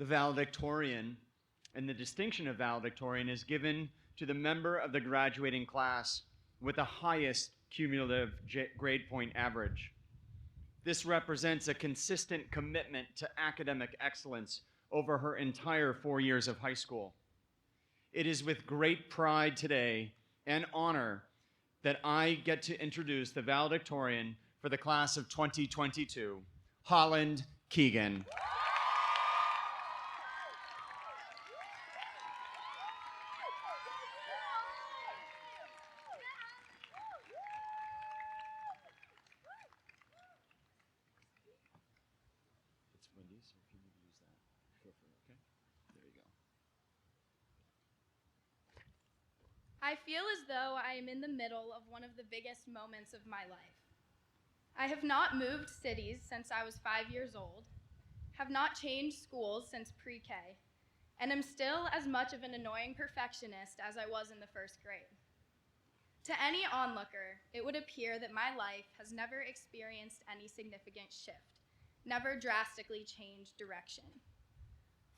The valedictorian and the distinction of valedictorian is given to the member of the graduating class with the highest cumulative grade point average. This represents a consistent commitment to academic excellence over her entire 4 years of high school. It is with great pride today and honor that I get to introduce the valedictorian for the class of 2022, Holland Keegan. It's windy, so if you need to use that, go for it, okay? There you go. I feel as though I am in the middle of one of the biggest moments of my life. I have not moved cities since I was 5 years old, have not changed schools since pre-K, and am still as much of an annoying perfectionist as I was in the first grade. To any onlooker, it would appear that my life has never experienced any significant shift, never drastically changed direction.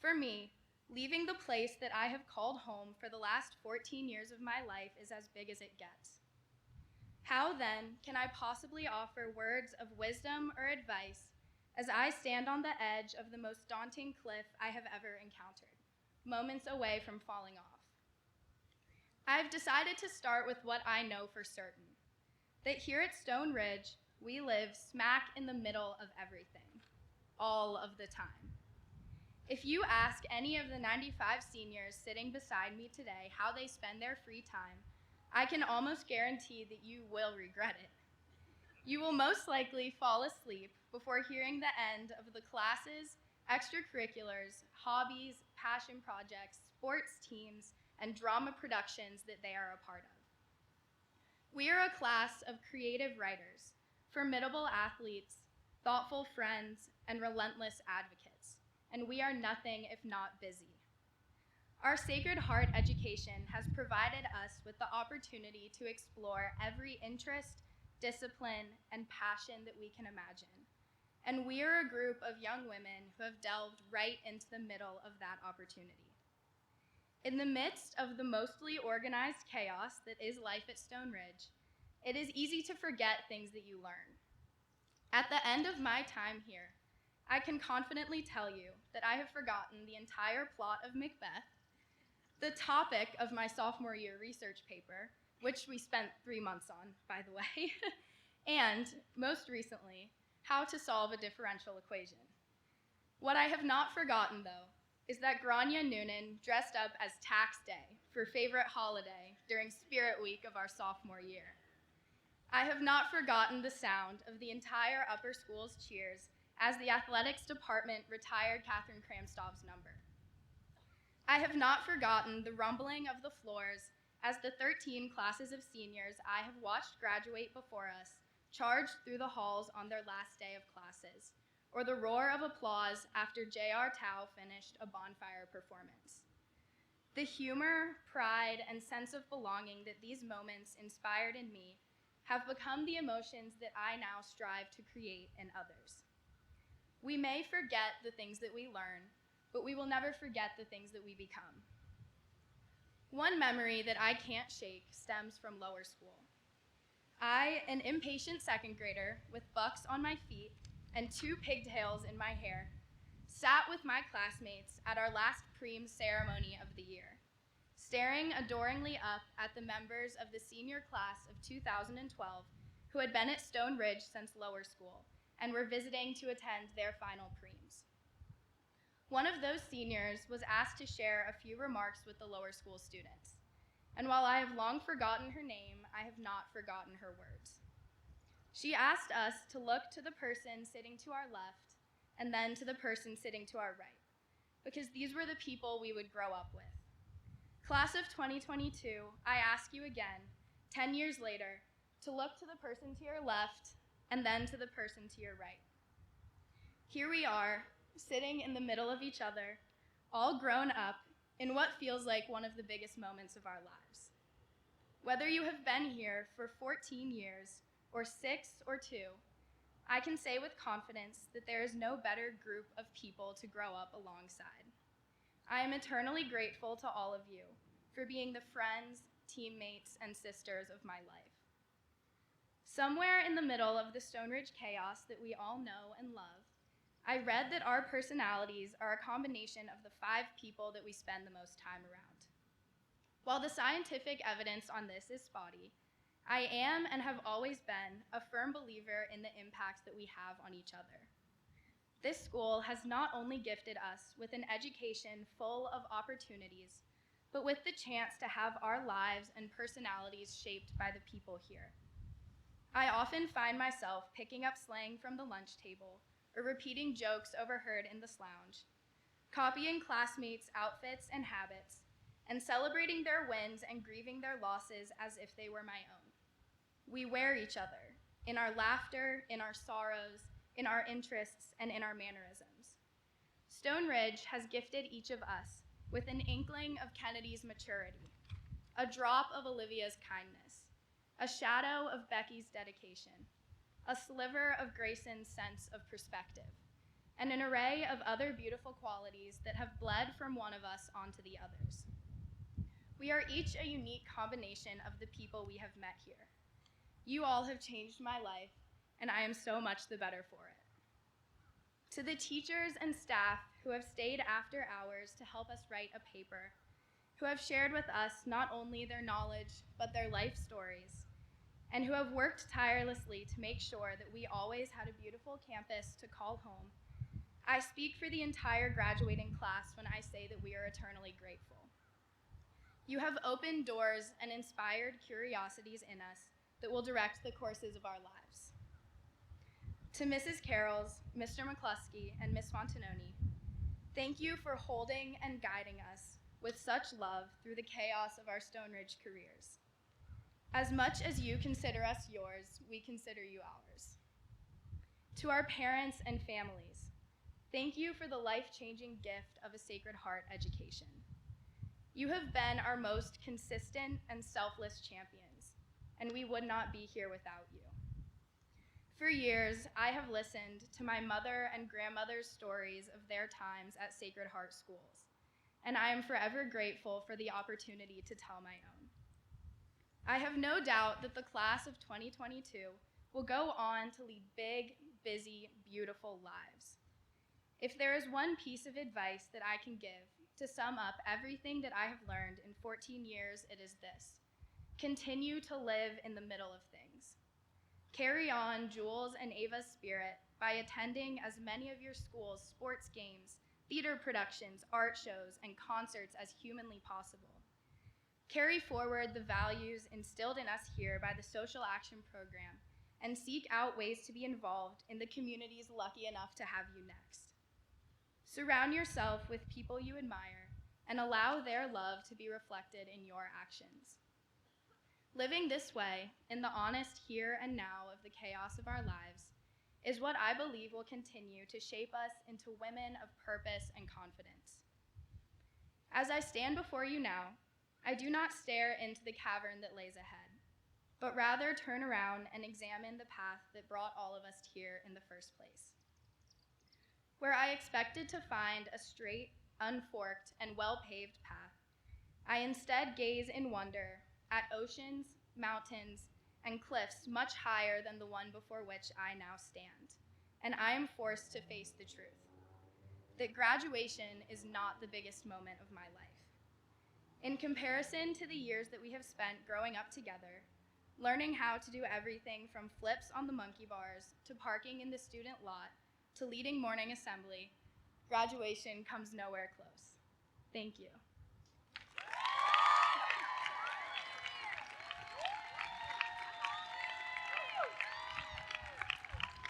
For me, leaving the place that I have called home for the last 14 years of my life is as big as it gets. How then can I possibly offer words of wisdom or advice as I stand on the edge of the most daunting cliff I have ever encountered, moments away from falling off? I've decided to start with what I know for certain, that here at Stone Ridge, we live smack in the middle of everything, all of the time. If you ask any of the 95 seniors sitting beside me today how they spend their free time, I can almost guarantee that you will regret it. You will most likely fall asleep before hearing the end of the classes, extracurriculars, hobbies, passion projects, sports teams, and drama productions that they are a part of. We are a class of creative writers, formidable athletes, thoughtful friends, and relentless advocates, and we are nothing if not busy. Our Sacred Heart education has provided us with the opportunity to explore every interest, discipline, and passion that we can imagine. And we are a group of young women who have delved right into the middle of that opportunity. In the midst of the mostly organized chaos that is life at Stone Ridge, it is easy to forget things that you learn. At the end of my time here, I can confidently tell you that I have forgotten the entire plot of Macbeth, the topic of my sophomore year research paper, which we spent 3 months on, by the way, and, most recently, how to solve a differential equation. What I have not forgotten, though, is that Grania Noonan dressed up as tax day for favorite holiday during Spirit Week of our sophomore year. I have not forgotten the sound of the entire upper school's cheers as the athletics department retired Catherine Kramstov's number. I have not forgotten the rumbling of the floors as the 13 classes of seniors I have watched graduate before us charged through the halls on their last day of classes, or the roar of applause after J.R. Tao finished a bonfire performance. The humor, pride, and sense of belonging that these moments inspired in me have become the emotions that I now strive to create in others. We may forget the things that we learn, but we will never forget the things that we become. One memory that I can't shake stems from lower school. I, an impatient second grader with bucks on my feet and 2 pigtails in my hair, sat with my classmates at our last preem ceremony of the year, staring adoringly up at the members of the senior class of 2012 who had been at Stone Ridge since lower school and were visiting to attend their final preems. One of those seniors was asked to share a few remarks with the lower school students, and while I have long forgotten her name, I have not forgotten her words. She asked us to look to the person sitting to our left and then to the person sitting to our right, because these were the people we would grow up with. Class of 2022, I ask you again, 10 years later, to look to the person to your left and then to the person to your right. Here we are, sitting in the middle of each other, all grown up in what feels like one of the biggest moments of our lives. Whether you have been here for 14 years, or 6 or 2, I can say with confidence that there is no better group of people to grow up alongside. I am eternally grateful to all of you for being the friends, teammates, and sisters of my life. Somewhere in the middle of the Stone Ridge chaos that we all know and love, I read that our personalities are a combination of the 5 people that we spend the most time around. While the scientific evidence on this is spotty, I am and have always been a firm believer in the impact that we have on each other. This school has not only gifted us with an education full of opportunities, but with the chance to have our lives and personalities shaped by the people here. I often find myself picking up slang from the lunch table or repeating jokes overheard in the lounge, copying classmates' outfits and habits, and celebrating their wins and grieving their losses as if they were my own. We wear each other in our laughter, in our sorrows, in our interests, and in our mannerisms. Stone Ridge has gifted each of us with an inkling of Kennedy's maturity, a drop of Olivia's kindness, a shadow of Becky's dedication, a sliver of Grayson's sense of perspective, and an array of other beautiful qualities that have bled from one of us onto the others. We are each a unique combination of the people we have met here. You all have changed my life, and I am so much the better for it. To the teachers and staff who have stayed after hours to help us write a paper, who have shared with us not only their knowledge, but their life stories, and who have worked tirelessly to make sure that we always had a beautiful campus to call home, I speak for the entire graduating class when I say that we are eternally grateful. You have opened doors and inspired curiosities in us that will direct the courses of our lives. To Mrs. Carrolls, Mr. McCluskey, and Ms. Fontanoni, thank you for holding and guiding us with such love through the chaos of our Stone Ridge careers. As much as you consider us yours, we consider you ours. To our parents and families, thank you for the life-changing gift of a Sacred Heart education. You have been our most consistent and selfless champions, and we would not be here without you. For years, I have listened to my mother and grandmother's stories of their times at Sacred Heart schools, and I am forever grateful for the opportunity to tell my own. I have no doubt that the class of 2022 will go on to lead big, busy, beautiful lives. If there is one piece of advice that I can give to sum up everything that I have learned in 14 years, it is this: continue to live in the middle of things. Carry on Jules and Ava's spirit by attending as many of your school's sports games, theater productions, art shows, and concerts as humanly possible. Carry forward the values instilled in us here by the Social Action Program and seek out ways to be involved in the communities lucky enough to have you next. Surround yourself with people you admire and allow their love to be reflected in your actions. Living this way, in the honest here and now of the chaos of our lives, is what I believe will continue to shape us into women of purpose and confidence. As I stand before you now, I do not stare into the cavern that lays ahead, but rather turn around and examine the path that brought all of us here in the first place. Where I expected to find a straight, unforked, and well-paved path, I instead gaze in wonder at oceans, mountains, and cliffs much higher than the one before which I now stand, and I am forced to face the truth, that graduation is not the biggest moment of my life. In comparison to the years that we have spent growing up together, learning how to do everything from flips on the monkey bars to parking in the student lot to leading morning assembly, graduation comes nowhere close. Thank you.